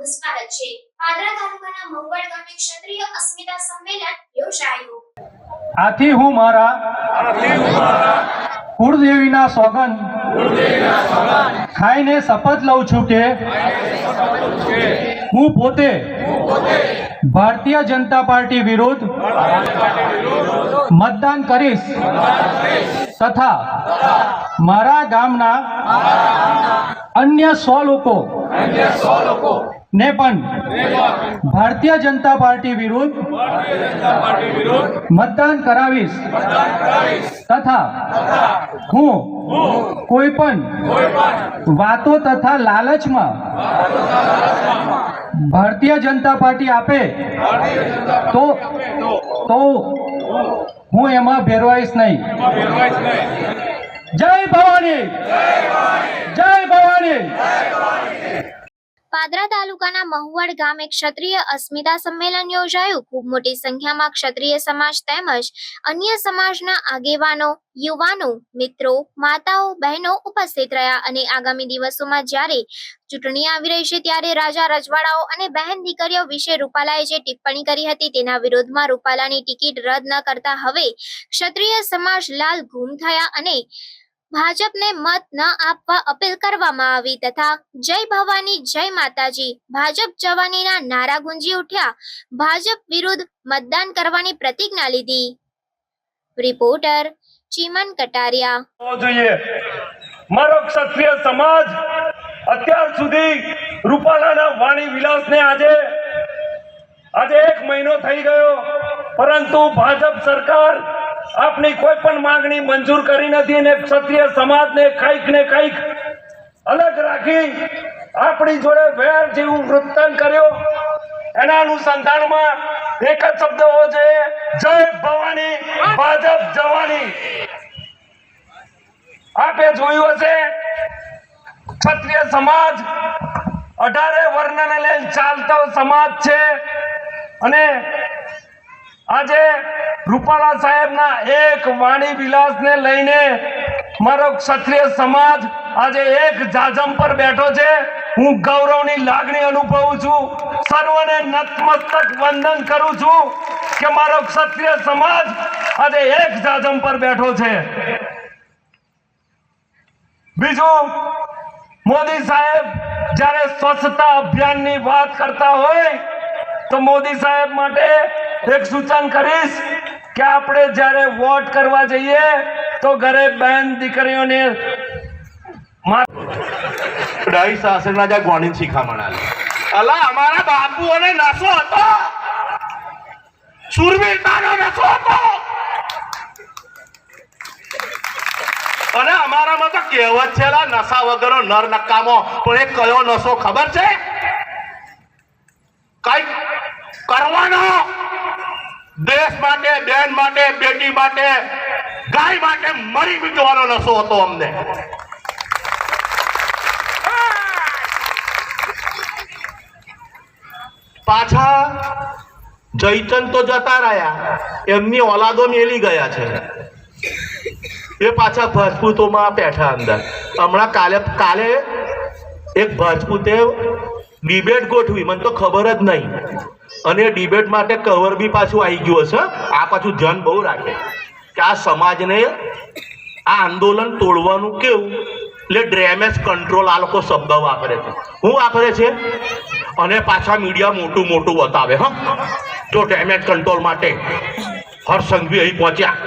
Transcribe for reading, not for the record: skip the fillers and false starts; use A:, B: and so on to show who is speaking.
A: સ્વાગત છે। પાદરા તાલુકાના મહુવડ ગામે ક્ષત્રિય અસ્મિતા સંમેલન યોજાયું।
B: આથી હું મારા કુળદેવીના સોગંદ ખાઈને શપથ લઉં છું કે હું પોતે ભારતીય જનતા પાર્ટી વિરુદ્ધ મતદાન કરીશ તથા મારા ગામના અન્ય 100 લોકો ને પણ ભારતીય જનતા પાર્ટી વિરુદ્ધ મતદાન કરાવીશ તથા હું કોઈ પણ વાતો તથા લાલચમાં ભારતીય જનતા પાર્ટી આપે તો હું એમાં ભેરવાઈશ નહીં। જય ભવાની, જય ભવાની।
A: પાદરા તાલુકાના મહુવડ ગામે ક્ષત્રિય અસ્મિતા સંમેલન યોજાયું। ખૂબ મોટી સંખ્યામાં ક્ષત્રિય સમાજ તેમજ અન્ય સમાજના આગેવાનો, યુવાનો, મિત્રો, માતાઓ, બહેનો ઉપસ્થિત રહ્યા અને આગામી દિવસોમાં જ્યારે ચૂંટણી આવી રહી છે ત્યારે રાજા રજવાડાઓ અને બહેન દીકરીઓ વિશે રૂપાલાએ જે ટિપ્પણી કરી હતી તેના વિરોધમાં રૂપાલાની ટિકિટ રદ ન કરતા હવે ક્ષત્રિય સમાજ લાલ ઘૂમ થયા અને ભાજપને મત ન આપવા અપીલ કરવામાં આવી તથા જય ભવાની, જય માતાજી, ભાજપ જવાનીના નારા ગુંજી ઉઠ્યા। ભાજપ વિરુદ્ધ મતદાન કરવાની પ્રતિજ્ઞા લીધી। રિપોર્ટર ચીમન કટારિયા।
C: મારો ક્ષત્રિય સમાજ અત્યાર સુધી રૂપાલાના વાણી વિલાસને આજે 1 મહિનો થઈ ગયો, પરંતુ ભાજપ સરકાર આપની કોઈ પણ માંગણી મંજૂર કરી નથી અને ક્ષત્રિય સમાજને કંઈક ને કંઈક અલગ રાખી આપણી જોડે વેર જેવું વૃત્તાંત કર્યો। એના અનુસંધાનમાં એક જ શબ્દ હોવો જોઈએ, જય ભવાની, ભાજપ જવાની। આપે જોયું હશે ક્ષત્રિય સમાજ 18 વર્ણને લઈને ચાલતો સમાજ છે અને આજે રૂપાલા સાહેબના એક વાણી વિલાસને લઈને મારો ક્ષત્રિય સમાજ આજે એક જાજમ પર બેઠો છે। હું ગૌરવની લાગણી અનુભવું છું, સર્વને નતમસ્તક વંદન કરું છું કે મારો ક્ષત્રિય સમાજ આજે એક જાજમ પર બેઠો છે। બીજું, મોદી સાહેબ જ્યારે સ્વચ્છતા અભિયાનની વાત કરતા હોય તો મોદી સાહેબ માટે એક સૂચન કરીશ કે આપણે જ્યારે વોટ કરવા જઈએ તો ઘરે બહેન દીકરીઓને
D: ડાઈ શાસનના જ્યાં ગોણી શિખામણ આલે અલા અમારા બાપુઓને નશો હતો, સુરવીરતાનો નશો હતો અને અમારામાં તો કહેવત છે નશા વગરનો નર નકામો, પણ એ કયો નશો ખબર છે? કઈ કરવાનો દેશ માટે, બેન માટે, બેટી માટે, ગાય માટે મરી મિટવાનો નશો હતો અમને। પાછા જયચંદ તો જતા રહ્યા, એમની ઓલાદો મેલી ગયા છે, એ પાછા ભજપૂતોમાં બેઠા અંદર। હમણાં કાલે એક ભજપૂતે ડિબેટ ગોઠવી, મને તો ખબર જ નહીં, અને ડિબેટ માટે કવર બી પાછું આવી ગયું હશે। આ પાછું ધ્યાન બહુ રાખે કે આ સમાજને આ આંદોલન તોડવાનું કેવું, એટલે ડેમેજ કંટ્રોલ આ લોકો શબ્દ વાપરે છે। શું વાપરે છે? અને પાછા મીડિયા મોટું બતાવે। જો ડેમેજ કંટ્રોલ માટે હર્ષ સંઘવી અહીં પહોંચ્યા।